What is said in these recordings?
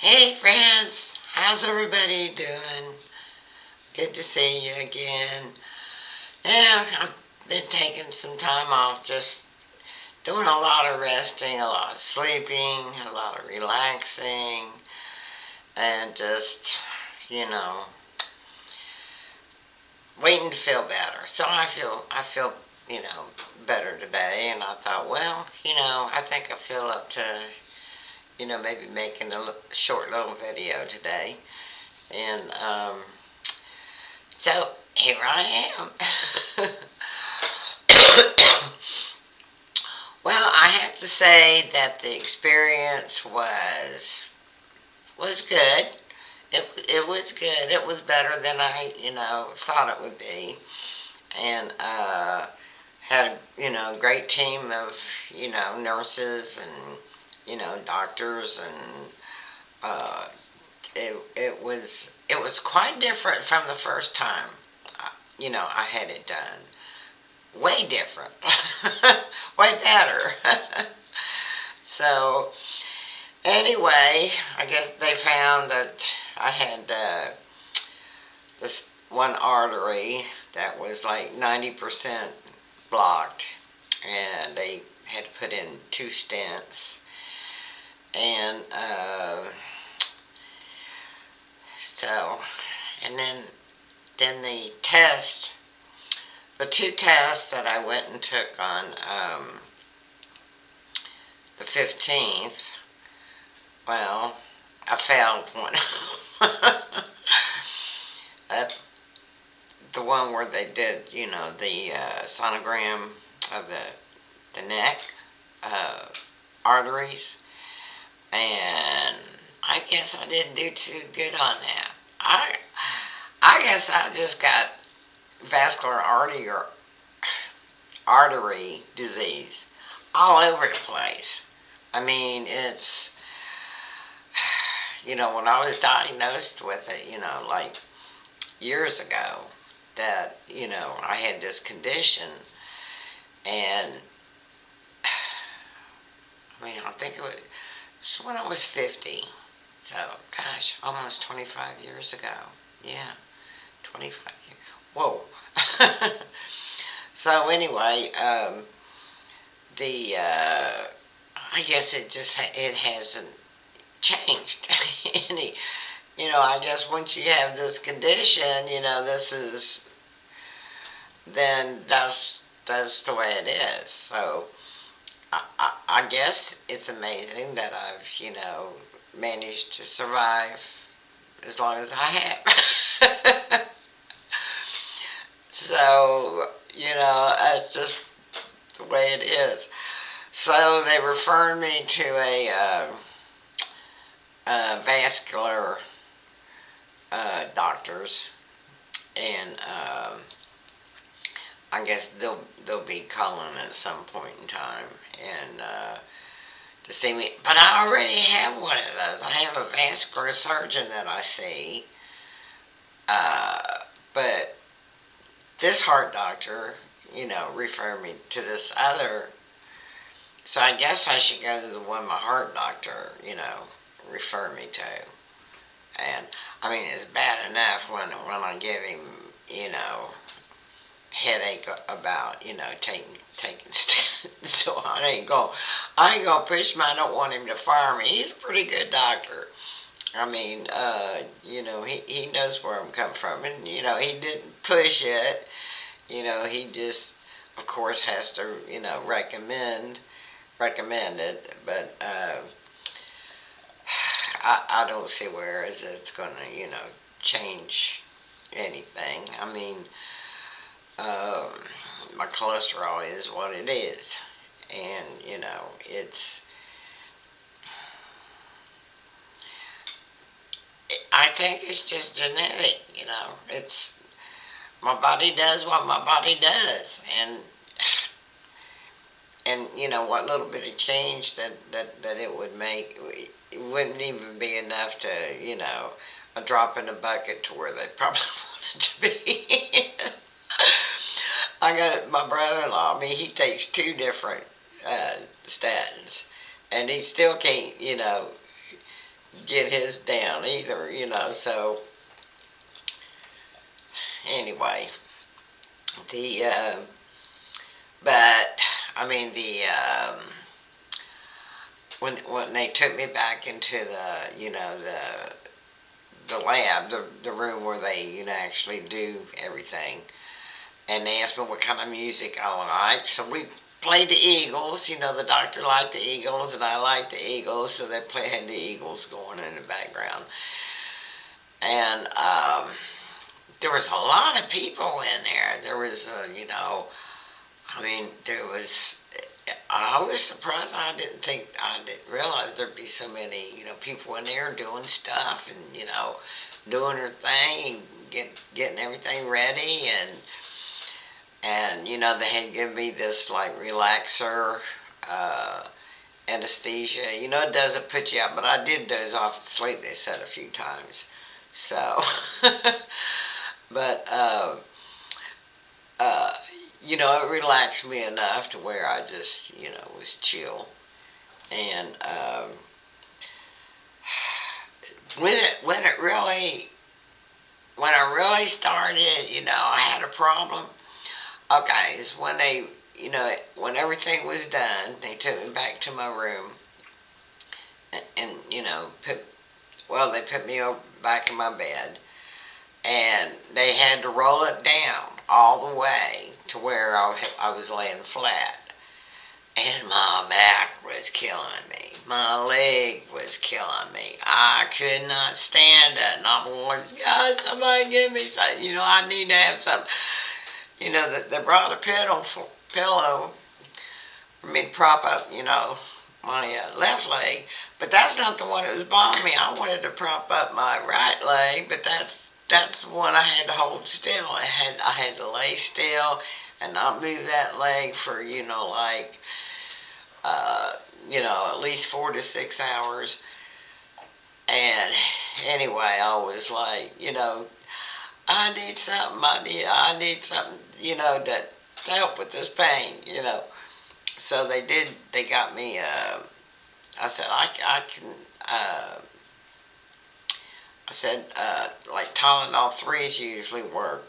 Hey friends, how's everybody doing? Good to see you again. Yeah, I've been taking some time off, just doing a lot of resting, a lot of sleeping, a lot of relaxing, and just, you know, waiting to feel better. So I feel, better today, and I thought, well, I think I feel up to, maybe making a short little video today. And so here I am. Well, I have to say that the experience was good. It was good. It was better than I thought it would be, and had a great team of nurses and doctors, and it was quite different from the first time I had it done. Way different, way better. So anyway, I guess they found that I had this one artery that was like 90% blocked, and they had to put in 2 stents. And so, and then the 2 tests that I went and took on the 15th, well, I failed one. That's the one where they did, the sonogram of the neck uh, arteries, and I guess I didn't do too good on that. I guess I just got vascular artery disease all over the place. I mean, it's, when I was diagnosed with it, like years ago, that, I had this condition, and I mean, I think it was when I was 50. So, gosh, almost 25 years ago. Yeah, 25 years. Whoa. So anyway, the I guess it hasn't changed any. I guess once you have this condition, this is then that's the way it is. So I guess it's amazing that I've managed to survive as long as I have. So that's just the way it is. So they referred me to vascular doctors, and I guess they'll be calling at some point in time, and to see me. But I already have one of those. I have a vascular surgeon that I see, but this heart doctor, referred me to this other. So I guess I should go to the one my heart doctor, referred me to. And I mean, it's bad enough when I give him, headache about, taking steps. So I ain't gonna push him. I don't want him to fire me. He's a pretty good doctor. I mean, he knows where I'm coming from, and he didn't push it. He just, of course, has to, recommend it, but I don't see where it's going to, change anything. I mean, um, my cholesterol is what it is, and I think it's just genetic. It's my body does what my body does, and what little bit of change that it would make, it wouldn't even be enough to a drop in the bucket to where they probably want it to be. I got my brother-in-law. I mean, he takes 2 different statins, and he still can't get his down either, So anyway, the but I mean when they took me back into the lab, the room where they actually do everything, and they asked me what kind of music I like. So we played the Eagles. The doctor liked the Eagles, and I liked the Eagles, so they had the Eagles going in the background. And there was a lot of people in there. There was, there was. I was surprised. I didn't realize there'd be so many, people in there doing stuff and doing their thing and getting everything ready and they had given me this like relaxer uh, anesthesia. It doesn't put you out, but I did doze off and sleep. They said a few times. So, but uh, it relaxed me enough to where I just was chill. And when I really started, I had a problem. Okay, is when when everything was done, they took me back to my room and they put me back in my bed, and they had to roll it down all the way to where I was laying flat. And my back was killing me. My leg was killing me. I could not stand it. And I'm going, God, somebody give me something. I need to have something. They brought a pillow for me to prop up, my left leg. But that's not the one that was bothering me. I wanted to prop up my right leg, but that's the one I had to hold still. I had to lay still and not move that leg for uh, at least 4 to 6 hours. And anyway, I was like, I need something. I need something, to help with this pain. So they did. They got me. I said I can. I said like Tylenol threes usually work.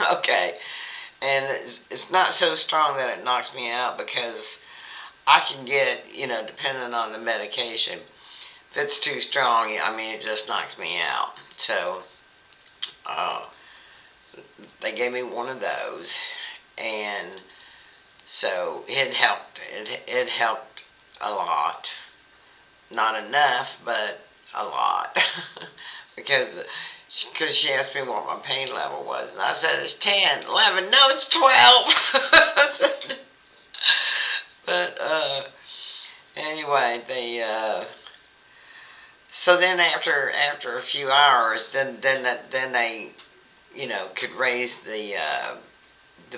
Okay, and it's not so strong that it knocks me out because I can get depending on the medication. If it's too strong, it just knocks me out. So uh, they gave me one of those, and so it helped. It helped a lot. Not enough, but a lot. because she asked me what my pain level was, and I said it's 10, 11. No, it's 12. But anyway, they so then after a few hours, then they could raise the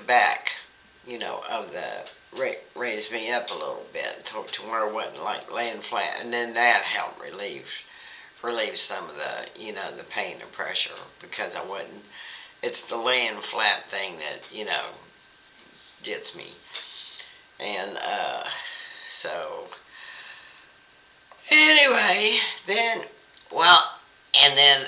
back, of the raise me up a little bit to where it wasn't like laying flat, and then that helped relieve some of the pain and pressure because I wasn't. It's the laying flat thing that gets me, and so anyway, then well, and then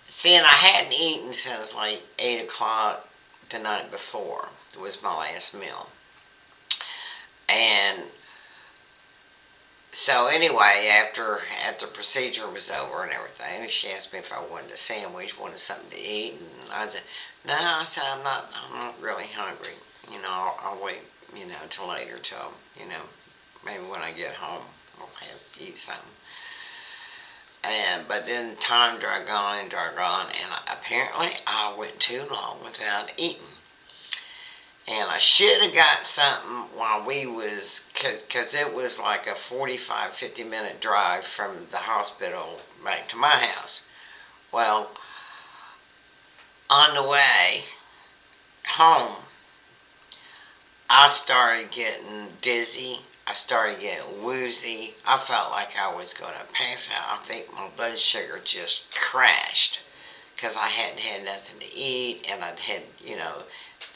seeing I hadn't eaten since like 8 o'clock the night before. It was my last meal. And so anyway, after the procedure was over and everything, she asked me if I wanted a sandwich, wanted something to eat, and I said, "No," I said, I'm not really hungry. I'll wait, till later, till maybe when I get home, I'll have to eat something." But then time dragged on and dragged on, and apparently I went too long without eating. And I should have got something while we was, because it was like a 45, 50-minute drive from the hospital back to my house. Well, on the way home, I started getting dizzy. I started getting woozy. I felt like I was going to pass out. I think my blood sugar just crashed because I hadn't had nothing to eat, and I'd had,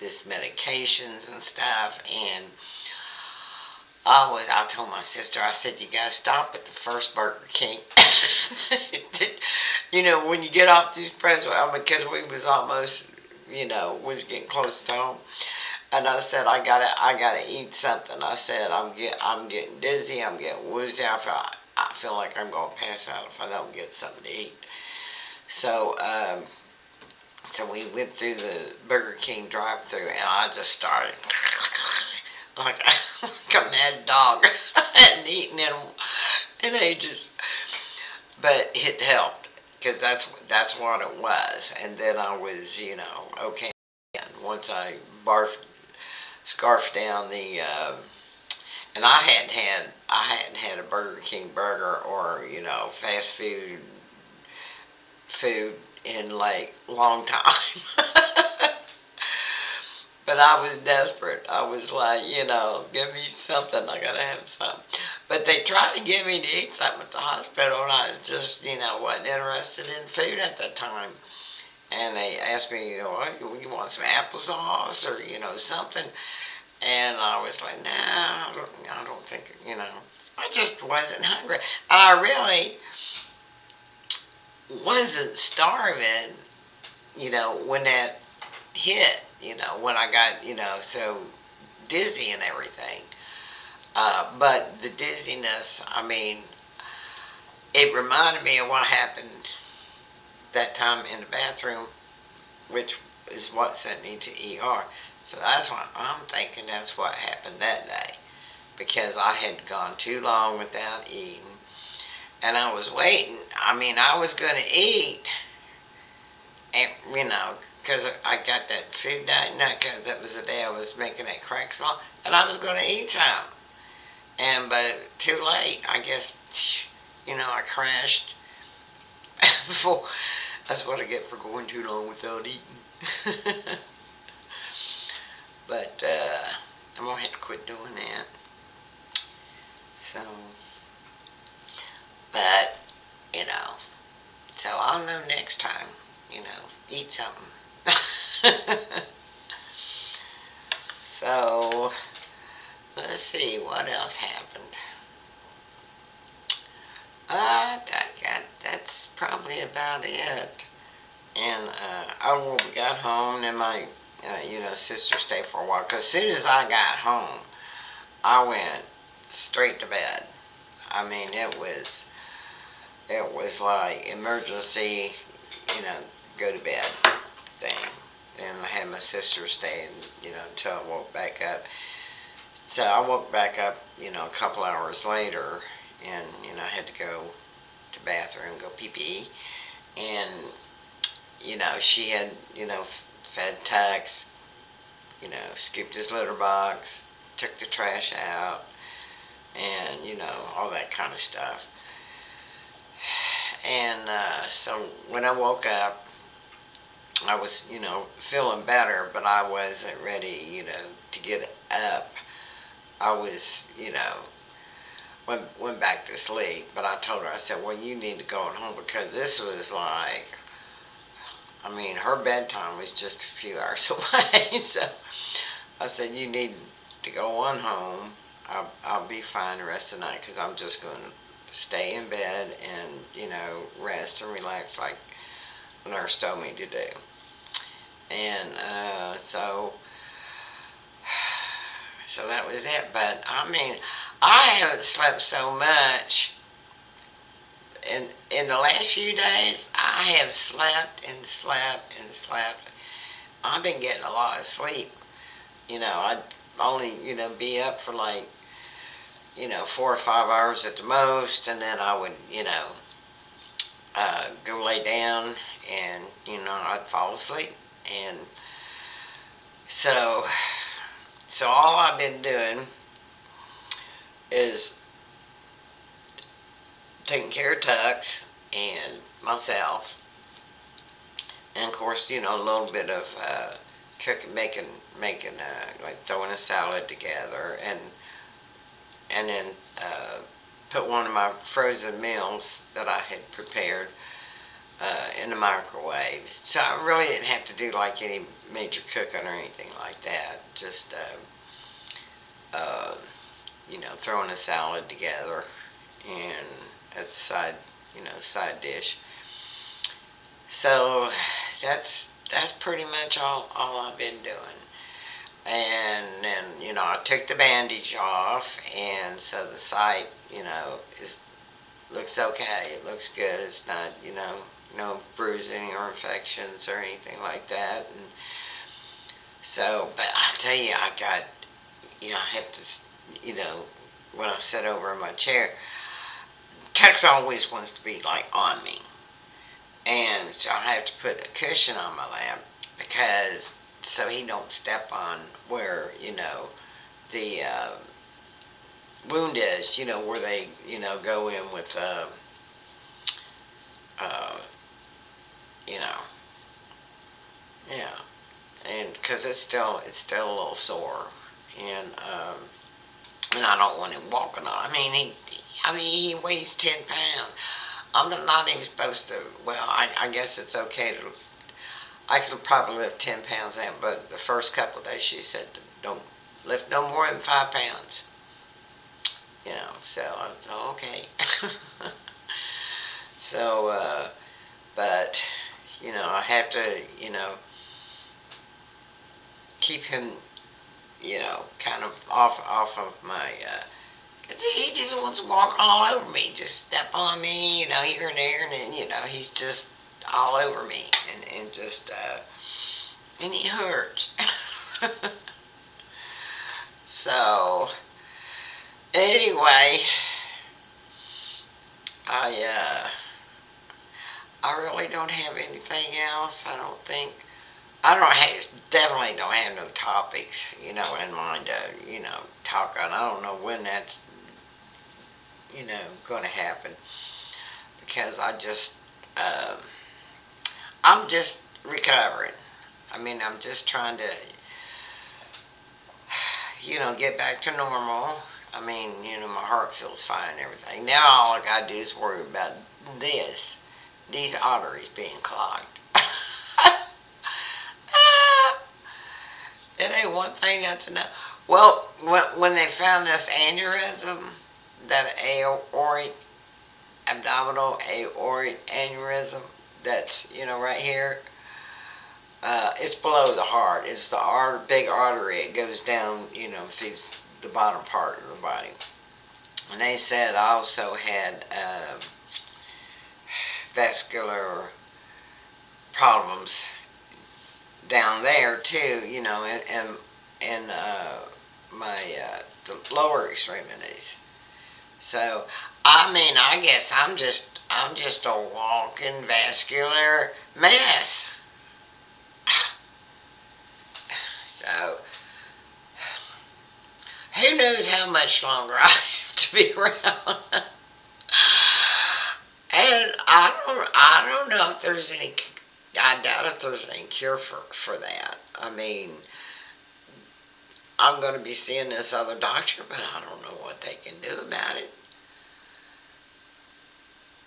this medications and stuff, and I told my sister, I said, you gotta stop at the first Burger King. When you get off the expressway, because we was almost, was getting close to home. And I said, I gotta eat something. I said, I'm getting dizzy. I'm getting woozy. I feel like I'm gonna pass out if I don't get something to eat. So, so we went through the Burger King drive-through, and I just started like, like a mad dog. I hadn't eaten in ages, but it helped because that's what it was. And then I was, okay. And once I barfed, scarfed down and I hadn't had a Burger King burger or fast food in like long time. But I was desperate. I was like, give me something. I gotta have something. But they tried to get me to eat something at the hospital, and I was just, wasn't interested in food at that time. And they asked me, "Oh, you want some applesauce or, something?" And I was like, "Nah, I don't think, I just wasn't hungry. And I really wasn't starving, when that hit, when I got, so dizzy and everything. But the dizziness, I mean, it reminded me of what happened that time in the bathroom, which is what sent me to ER. So that's what I'm thinking, that's what happened that day. Because I had gone too long without eating. And I was waiting. I mean, I was going to eat, and, because I got that food diet, not because that was the day I was making that crack small, and I was going to eat some. But too late. I guess, I crashed before. That's what I get for going too long without eating. But I'm gonna have to quit doing that. So, but you know, so I'll know next time. Eat something. So let's see what else happened. That's probably about it. And when we got home, then my sister stayed for a while. Cause as soon as I got home, I went straight to bed. I mean, it was like emergency, you know, go to bed thing. And I had my sister stay, until I woke back up. So I woke back up, a couple hours later, and I had to go to the bathroom, go pee pee, and she had, fed Tux, scooped his litter box, took the trash out, and, all that kind of stuff. And so when I woke up, I was, feeling better, but I wasn't ready, to get up. I was, went back to sleep, but I told her, I said, well, you need to go on home because this was like, I mean, her bedtime was just a few hours away. So I said, you need to go on home. I'll be fine the rest of the night because I'm just going to stay in bed and, rest and relax like the nurse told me to do. And so that was it. But I mean, I haven't slept so much in the last few days. I have slept and slept and slept. I've been getting a lot of sleep. I'd only, be up for like, 4 or 5 hours at the most, and then I would, go lay down and, I'd fall asleep. And so, so all I've been doing is taking care of Tux and myself, and of course, a little bit of cooking, making like throwing a salad together, and then put one of my frozen meals that I had prepared in the microwave. So I really didn't have to do like any major cooking or anything like that. Just throwing a salad together, and as a side dish. So that's pretty much all I've been doing. And then I took the bandage off, and so the site is looks okay. It looks good. It's not no bruising or infections or anything like that. And so, but I tell you, I got I have to when I sit over in my chair, Tex always wants to be like on me, and so I have to put a cushion on my lap because so he don't step on where the wound is, where they go in with uh, you know yeah, and because it's still a little sore, and and I don't want him walking on. I mean he weighs 10 pounds. I'm not even supposed to. Well, I guess it's okay to. I could probably lift 10 pounds now, but the first couple of days she said don't lift no more than 5 pounds. So I said okay. So, but I have to keep him kind of off of my. 'Cause he just wants to walk all over me, just step on me, here and there, and then he's just all over me, and just and he hurts. So anyway, I I really don't have anything else. I don't think I don't have, definitely don't have no topics in mind to talk on. I don't know when that's going to happen because um, I'm just recovering. I'm just trying to get back to normal. My heart feels fine and everything. Now all I gotta do is worry about these arteries being clogged. It ain't one thing that's enough. Well, when they found this aneurysm, that aortic, abdominal aortic aneurysm, that's, right here, it's below the heart. It's the big artery. It goes down, feeds the bottom part of the body. And they said I also had vascular problems down there too, in my the lower extremities. So, I guess I'm just a walking vascular mess. So, who knows how much longer I have to be around? And I don't know if there's any. I doubt if there's any cure for that. I'm going to be seeing this other doctor, but I don't know what they can do about it.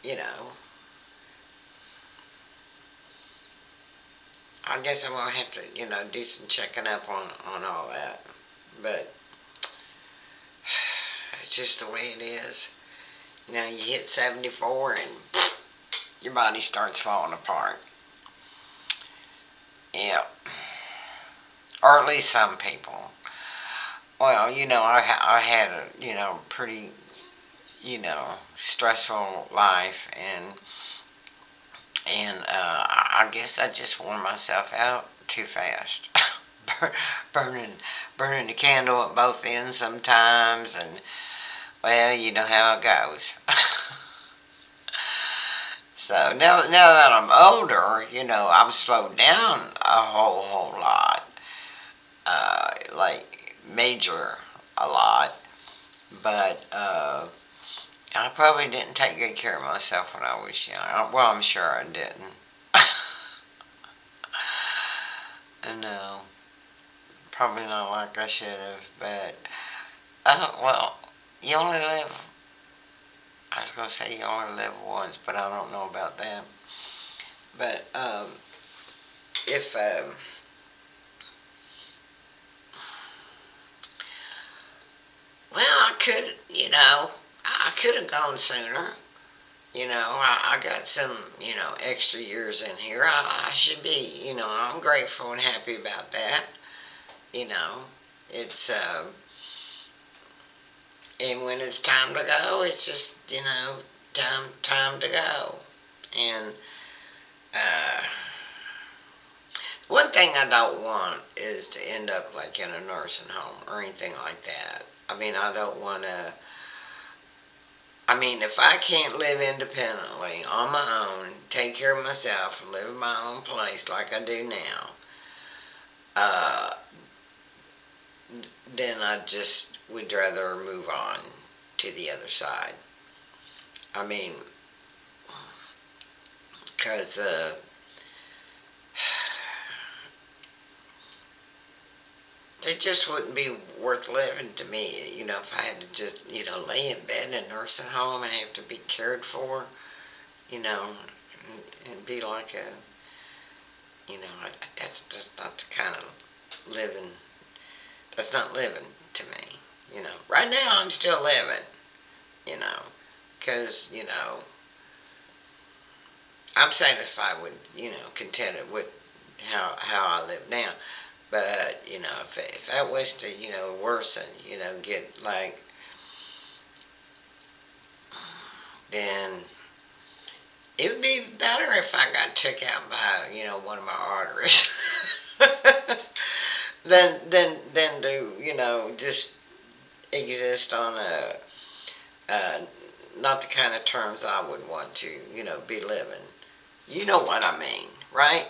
You know, I guess I'm going to have to, do some checking up on all that. But it's just the way it is. You hit 74 and your body starts falling apart. Yeah. Or at least some people. Well, I had a, pretty, stressful life, and I guess I just wore myself out too fast. burning, burning the candle at both ends sometimes, and well, you know how it goes. So now that I'm older, I've slowed down a whole lot, like major a lot, but I probably didn't take good care of myself when I was young. Well, I'm sure I didn't. No, probably not like I should have, but well, you only live. I was gonna say you only live once, but I don't know about that. But if Well, I could have gone sooner. I got some, extra years in here. I should be, I'm grateful and happy about that. You know, it's, and when it's time to go, it's just, time to go. And, uh, one thing I don't want is to end up like in a nursing home or anything like that. I mean, I don't want to. I mean, if I can't live independently on my own, take care of myself, and live in my own place like I do now, uh, then I just would rather move on to the other side. I mean, because it just wouldn't be worth living to me, if I had to just, lay in bed in a nursing home and have to be cared for, and be like that's just not the kind of living, that's not living to me. Right now I'm still living, you know, because, I'm satisfied with, contented with how I live now. But, if that was to, worsen, get like, then it would be better if I got took out by, one of my arteries. than to, just exist on uh, not the kind of terms I would want to, be living. You know what I mean, right?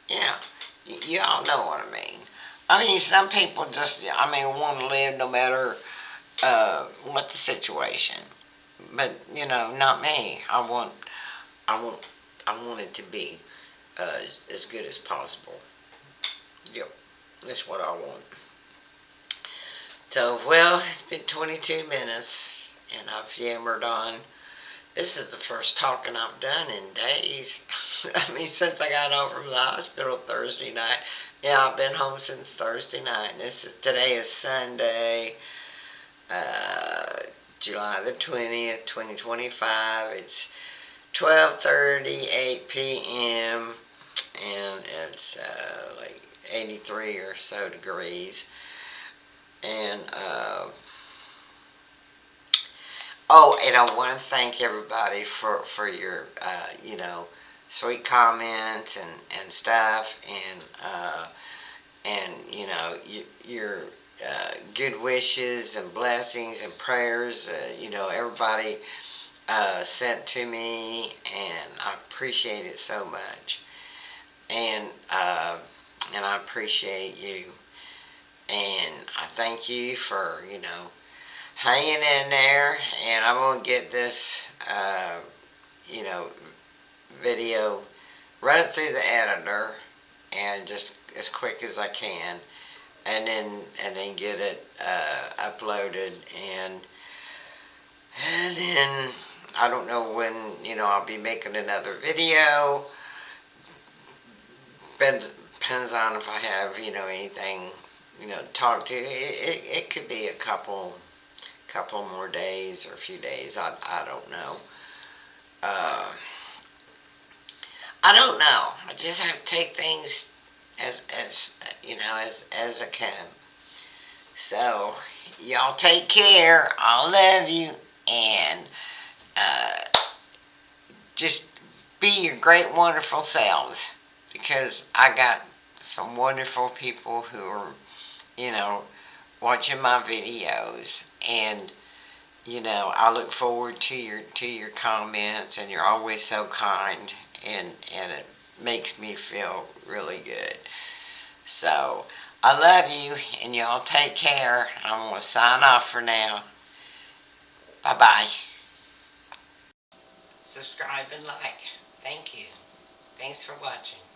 Yeah, y'all know what I mean. I mean, some people just, want to live no matter what the situation. But not me. I want, I want it to be as good as possible. Yep, that's what I want. So, well, it's been 22 minutes, and I've yammered on. This is the first talking I've done in days. I mean, since I got home from the hospital Thursday night. Yeah, I've been home since Thursday night. Today is Sunday, uh, July the 20th, 2025. It's 12:38 p.m. and it's like 83 or so degrees. And oh, and I want to thank everybody for your sweet comments and stuff, and your good wishes and blessings and prayers. Everybody sent to me, and I appreciate it so much. And I appreciate you, and I thank you for hanging in there. And I'm gonna get this you know video, run it through the editor, and just as quick as I can, and then get it uploaded, and then I don't know when I'll be making another video. Depends on if I have anything to talk to. It could be a couple more days or a few days. I don't know. Uh, I don't know. I just have to take things as I can. So y'all take care. I love you, and uh, just be your great, wonderful selves, because I got some wonderful people who are, you know, watching my videos, and I look forward to your comments, and you're always so kind, and it makes me feel really good. So I love you, and y'all take care. I'm gonna sign off for now. Bye bye. Subscribe and like. Thank you. Thanks for watching.